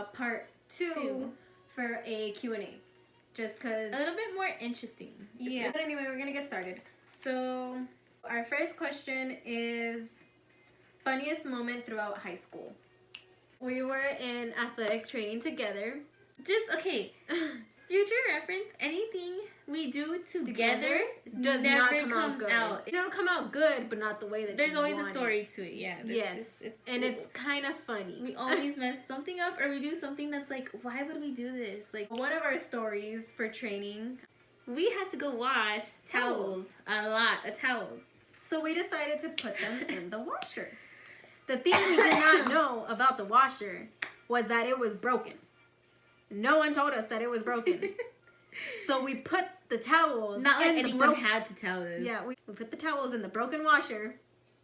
part two for a Q&A. Just because... a little bit more interesting. Yeah. But anyway, we're going to get started. So, our first question is funniest moment throughout high school. We were in athletic training together. Just, okay, future reference, anything we do together does never not come out good. It don't come out good, but not the way that there's you always want a story to it, yeah. Yes, it's kind of funny. We always mess something up, or we do something that's like, why would we do this? Like, one of our stories for training, we had to go wash towels, a lot of towels. So we decided to put them in the washer. The thing we did not know about the washer was that it was broken. No one told us that it was broken. So we put the towels not like anyone had to tell us. Yeah, we put the towels in the broken washer.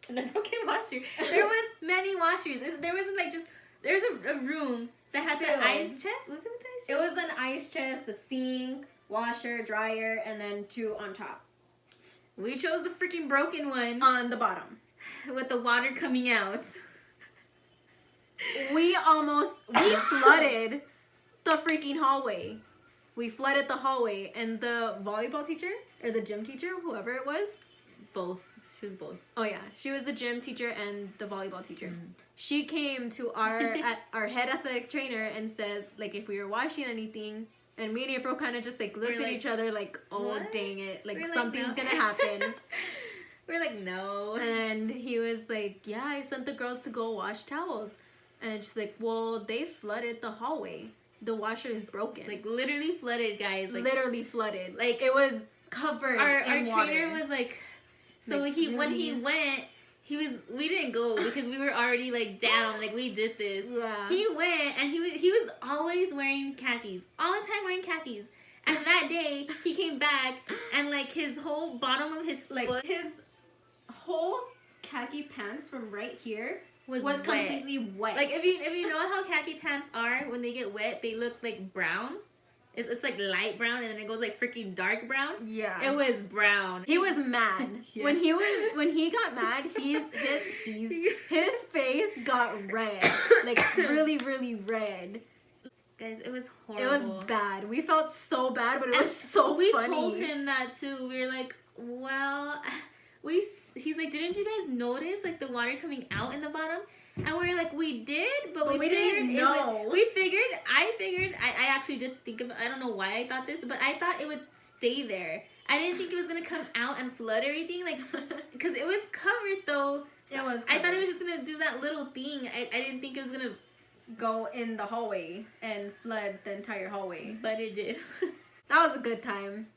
In the broken washer. There was many washers. There wasn't like just, there's a room that had the ice chest. Was it with the ice chest? It was an ice chest, the sink, washer, dryer, and then 2 on top. We chose the freaking broken one. On the bottom. With the water coming out. We flooded the freaking hallway. We flooded the hallway, and the volleyball teacher, or the gym teacher, whoever it was. Both. She was both. Oh yeah, she was the gym teacher and the volleyball teacher. She came to our head athletic trainer and said, like, if we were washing anything, and me and April kind of just like looked at each other like, oh what? Dang it, like something's gonna happen. We're like, no. And he was like, yeah, I sent the girls to go wash towels. And she's like, well, they flooded the hallway. The washer is broken. Like, literally flooded, guys. Like, literally flooded. Like, it was covered in water. Our trainer was like, so like, when he went, we didn't go because we were already like down, like we did this. Yeah. He went and he was always wearing khakis. All the time wearing khakis. And that day, he came back and like his whole bottom of his foot, his whole khaki pants from right here was wet. Completely wet. Like if you know how khaki pants are, when they get wet, they look like brown. It's like light brown and then it goes like freaking dark brown. Yeah. It was brown. He was mad. Yeah. When he got mad, his face got red. Like really, really red. Guys, it was horrible. It was bad. We felt so bad, but it was so funny. We told him that too. We were like, well, he's like, didn't you guys notice like the water coming out in the bottom? And we were like, we did, but we didn't know. I figured, I actually did think of, I don't know why I thought this, but I thought it would stay there. I didn't think it was going to come out and flood everything, like, because it was covered though. So it was covered. I thought it was just going to do that little thing. I didn't think it was going to go in the hallway and flood the entire hallway. But it did. That was a good time.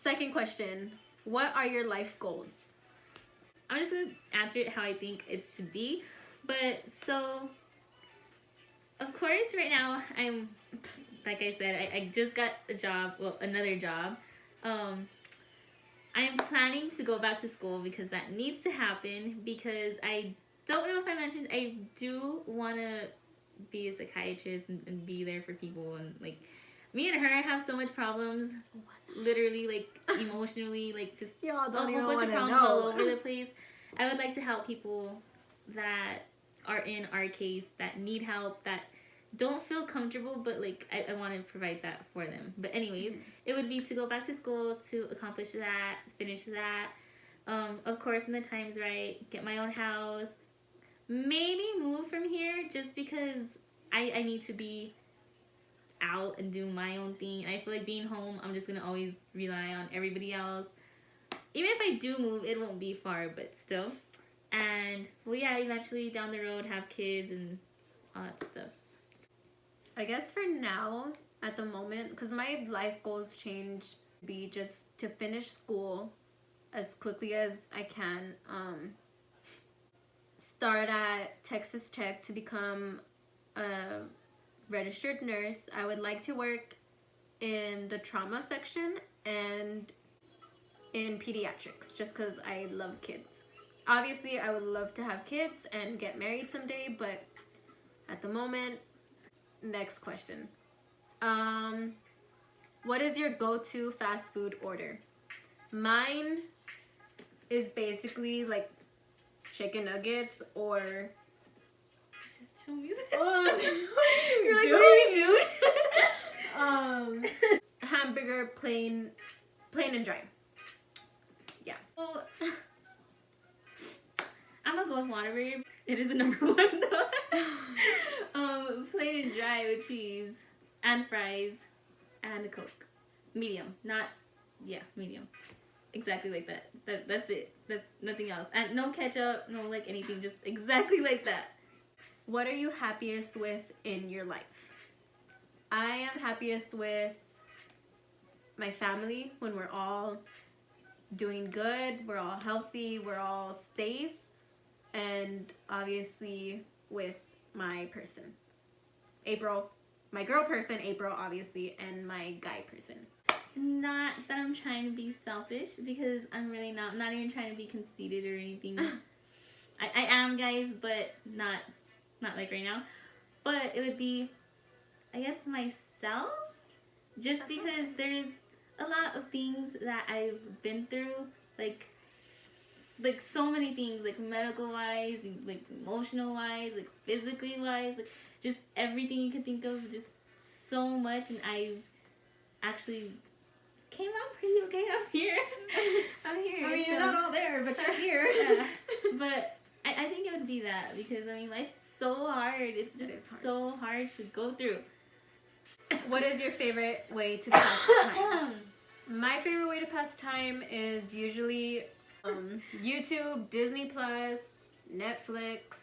Second question. What are your life goals? I'm just going to answer it how I think it should be. But, so, of course, right now, I'm, like I said, I just got a job, well, another job. I'm planning to go back to school because that needs to happen because I don't know if I mentioned, I do want to be a psychiatrist and be there for people. And, like, me and her have so much problems. Literally, like, emotionally, like, just a whole bunch of problems all over the place. I would like to help people that are in our case, that need help, that don't feel comfortable, but, like, I want to provide that for them. But anyways, it would be to go back to school, to accomplish that, finish that. Of course, when the time's right, get my own house. Maybe move from here just because I need to be out and do my own thing. I feel like being home, I'm just gonna always rely on everybody else. Even if I do move, it won't be far, but still. And well, yeah, eventually down the road have kids and all that stuff. I guess for now, at the moment, because my life goals change, be just to finish school as quickly as I can. Start at Texas Tech to become a registered nurse. I would like to work in the trauma section and in pediatrics just because I love kids. Obviously, I would love to have kids and get married someday, but at the moment, next question. What is your go-to fast food order? Mine is basically like chicken nuggets or Show me. You're like, what are you doing? Hamburger, plain and dry. Yeah. So, I'm gonna go with Whataburger. It is the number one though. Plain and dry with cheese and fries and a Coke. Medium, not medium. Exactly like that. That's it. That's nothing else. And no ketchup, no like anything. Just exactly like that. What are you happiest with in your life? I am happiest with my family when we're all doing good, we're all healthy, we're all safe, and obviously with my person. April, my girl person, April, obviously, and my guy person. Not that I'm trying to be selfish, because I'm really not. I'm not even trying to be conceited or anything. I am, guys, but not like right now. But it would be, I guess, myself, just because there's a lot of things that I've been through, like so many things, like medical wise, like emotional wise, like physically wise, like just everything you could think of, just so much, and I actually came out pretty okay. I'm here. I mean, you're not all there, but you're here. Yeah. But I think it would be that, because I mean, life is so hard. It's just so hard to go through. What is your favorite way to pass time? My favorite way to pass time is usually YouTube, Disney Plus, Netflix.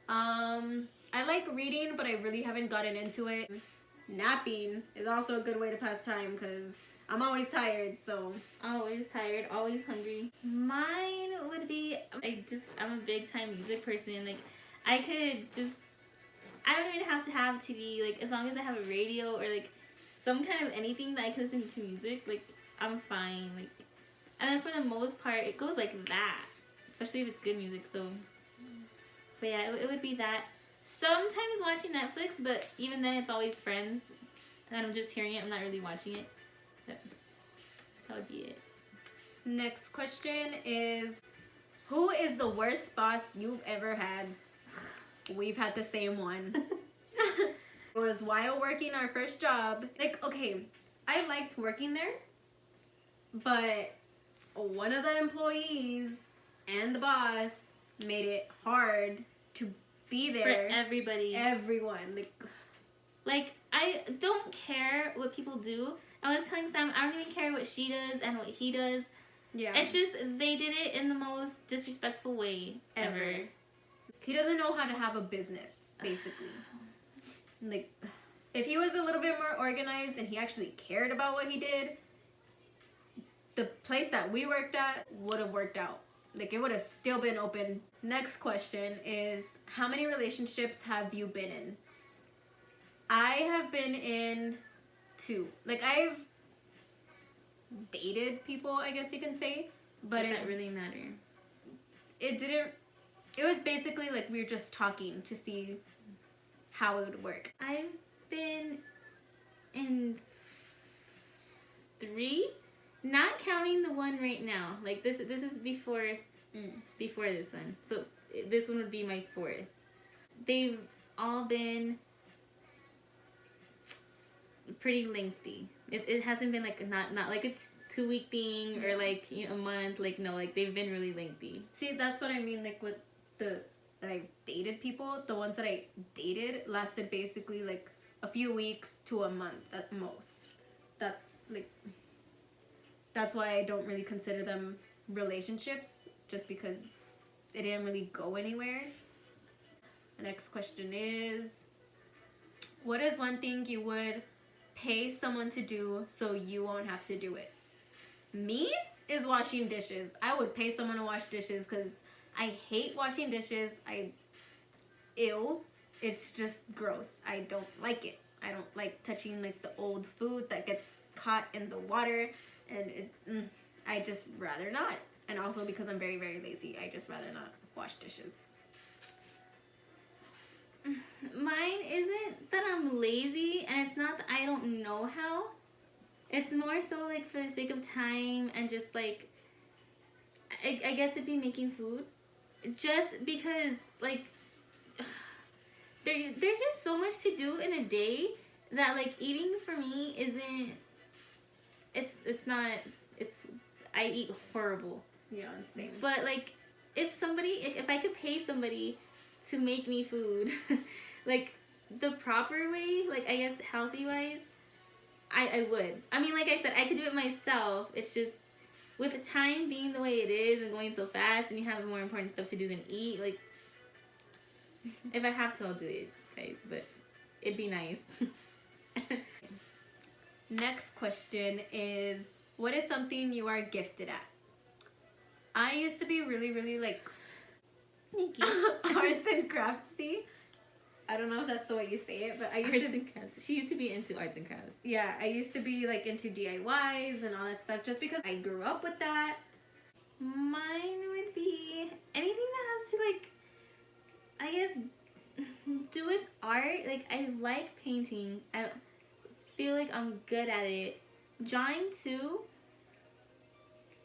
I like reading, but I really haven't gotten into it. Napping is also a good way to pass time because I'm always tired, so. Always tired, always hungry. Mine would be, I'm a big time music person. Like, I don't even have to have TV. Like, as long as I have a radio or like some kind of anything that I can listen to music, like, I'm fine. Like, and then for the most part, it goes like that, especially if it's good music. So, but yeah, it would be that. Sometimes watching Netflix, but even then it's always Friends, and I'm just hearing it. I'm not really watching it. But that would be it. Next question is, who is the worst boss you've ever had? We've had the same one. It was while working our first job. Like, okay, I liked working there, but one of the employees and the boss made it hard to be there. For everybody. Everyone. Like, I don't care what people do. I was telling Sam, I don't even care what she does and what he does. Yeah. It's just, they did it in the most disrespectful way ever. He doesn't know how to have a business, basically. Like, if he was a little bit more organized and he actually cared about what he did, the place that we worked at would have worked out. Like, it would have still been open. Next question is, how many relationships have you been in? I have been in 2. Like, I've dated people, I guess you can say. But does that really matter? It didn't. It was basically like we were just talking to see how it would work. I've been in 3, not counting the one right now. Like, this is before this one. So this one would be my 4th. They've all been pretty lengthy. It hasn't been like not like a 2-week thing or like, you know, a month. Like, no, like they've been really lengthy. See, that's what I mean. Like with that I dated people, the ones that I dated lasted basically like a few weeks to a month at most. That's why I don't really consider them relationships, just because it didn't really go anywhere. The next question is, what is one thing you would pay someone to do so you won't have to do it? Me is washing dishes. I would pay someone to wash dishes because I hate washing dishes. Ew. It's just gross. I don't like it. I don't like touching like the old food that gets caught in the water, and I just rather not. And also because I'm very, very lazy, I just rather not wash dishes. Mine isn't that I'm lazy, and it's not that I don't know how. It's more so like for the sake of time and just like, I guess it'd be making food. Just because, like, there's just so much to do in a day that like eating for me isn't. It's not. It's I eat horrible. Yeah, same. But like, if I could pay somebody to make me food, like the proper way, like I guess healthy wise, I would. I mean, like I said, I could do it myself. It's just with the time being the way it is and going so fast, and you have more important stuff to do than eat. Like, if I have to, I'll do it, guys. But it'd be nice. Next question is, what is something you are gifted at? I used to be really, really like arts and craftsy. I don't know if that's the way you say it, but I used and crafts. She used to be into arts and crafts. Yeah, I used to be like into DIYs and all that stuff just because I grew up with that. Mine would be anything that has to like, I guess, do with art. Like, I like painting. I feel like I'm good at it. Drawing too.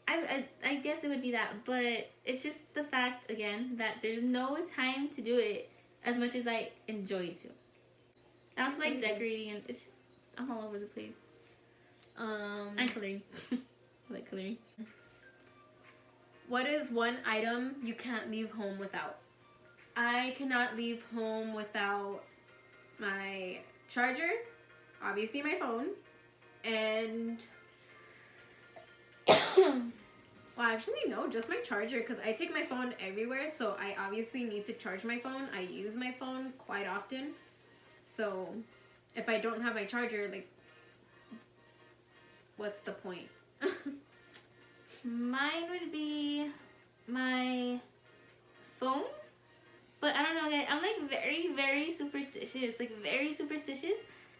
I guess it would be that, but it's just the fact again that there's no time to do it as much as I enjoy to. I also like decorating, and it's just I'm all over the place. And coloring. I like coloring. What is one item you can't leave home without? I cannot leave home without my charger, obviously my phone, and well, actually no, just my charger, because I take my phone everywhere, so I obviously need to charge my phone. I use my phone quite often, so if I don't have my charger, like, what's the point? Mine would be my phone, but I don't know, guys. I'm like very, very superstitious,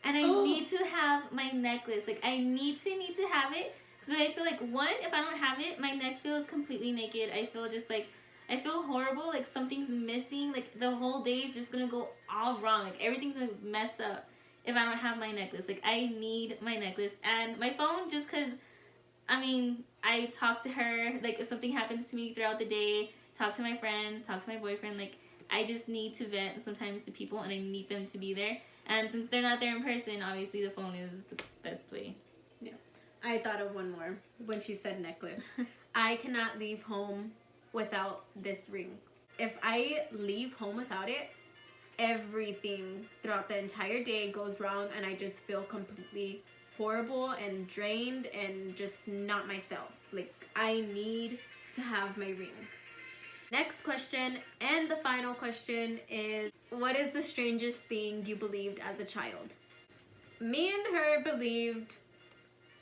and I need to have my necklace. Like, I need to have it. Because I feel like, one, if I don't have it, my neck feels completely naked. I feel just like, I feel horrible. Like, something's missing. Like, the whole day is just going to go all wrong. Like, everything's going to mess up if I don't have my necklace. Like, I need my necklace. And my phone, just because, I mean, I talk to her. Like, if something happens to me throughout the day, talk to my friends, talk to my boyfriend. Like, I just need to vent sometimes to people, and I need them to be there. And since they're not there in person, obviously the phone is the best way. Yeah. I thought of one more when she said necklace. I cannot leave home without this ring. If I leave home without it, everything throughout the entire day goes wrong, and I just feel completely horrible and drained and just not myself. Like, I need to have my ring. Next question, and the final question, is what is the strangest thing you believed as a child? Me and her believed,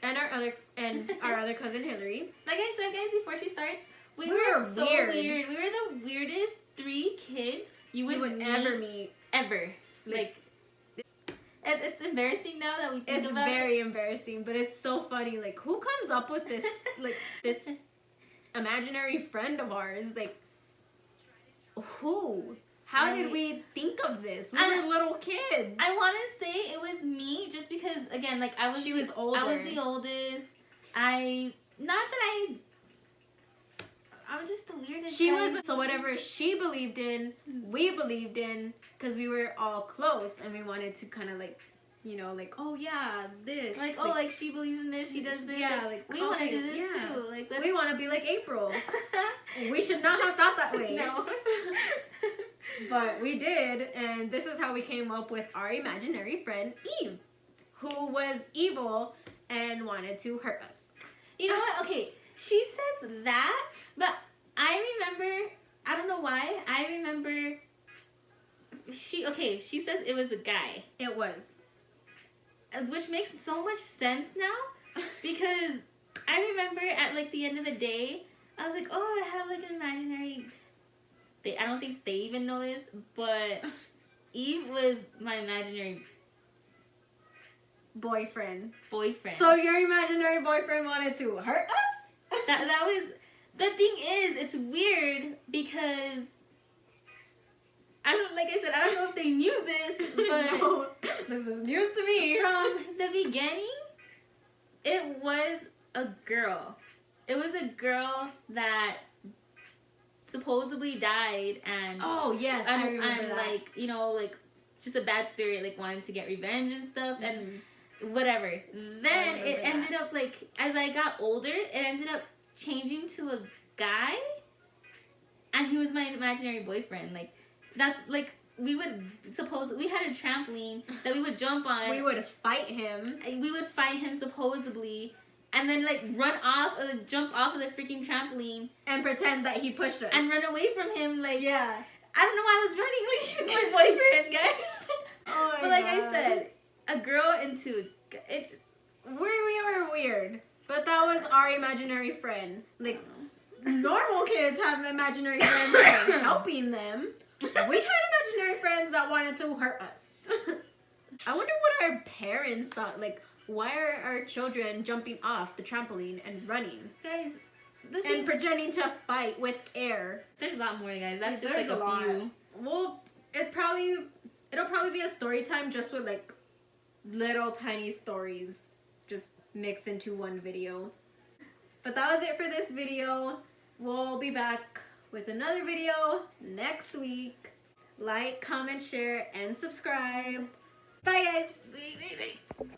and our other cousin Hillary. Like I said, guys, before she starts, we were so weird. We were the weirdest 3 kids you would ever meet. Ever. Like, it's embarrassing now that we think about it. It's very embarrassing, but it's so funny. Like, who comes up with this, like, this imaginary friend of ours? Like, who? How did we think of this? We were little kids. I want to say it was me, just because, again, like, She was older. I was the oldest. I'm just the weirdest. So whatever she believed in, we believed in, because we were all close, and we wanted to kind of like, you know, like, oh yeah, this. Like, oh, like she believes in this, she does this. Yeah, like we want to do this too. Like, we want to be like April. We should not have thought that way. No. But we did, and this is how we came up with our imaginary friend, Eve, who was evil and wanted to hurt us. You know what? Okay, she says that, but I remember, I don't know why, I remember, she says it was a guy. It was. Which makes so much sense now, because I remember at, like, the end of the day, I was like, oh, I have, like, an imaginary... I don't think they even know this, but Eve was my imaginary boyfriend. So your imaginary boyfriend wanted to hurt us? That was... The thing is, it's weird because... like I said, I don't know if they knew this, but... No, this is news to me. From the beginning, it was a girl. It was a girl that supposedly died, and... Oh, yes, I remember that. Like, you know, like, just a bad spirit, like wanting to get revenge and stuff, and whatever. Then it ended up like, as I got older, it ended up changing to a guy, and he was my imaginary boyfriend. Like, that's like, we had a trampoline that we would jump on. We would fight him. We would fight him supposedly, and then like jump off of the freaking trampoline and pretend that he pushed us and run away from him. Like, yeah, I don't know why I was running. Like, he was my boyfriend, guys. Oh my but like God. I said, a girl into it. We were weird, but that was our imaginary friend. Like, normal kids have imaginary friends that are helping them. We had imaginary friends that wanted to hurt us. I wonder what our parents thought. Like, why are our children jumping off the trampoline and running? Guys, and pretending to fight with air. There's a lot more, guys. That's just There's like a few. Well, it'll probably be a story time just with like little tiny stories just mixed into one video. But that was it for this video. We'll be back with another video next week. Like, comment, share, and subscribe. Bye, guys.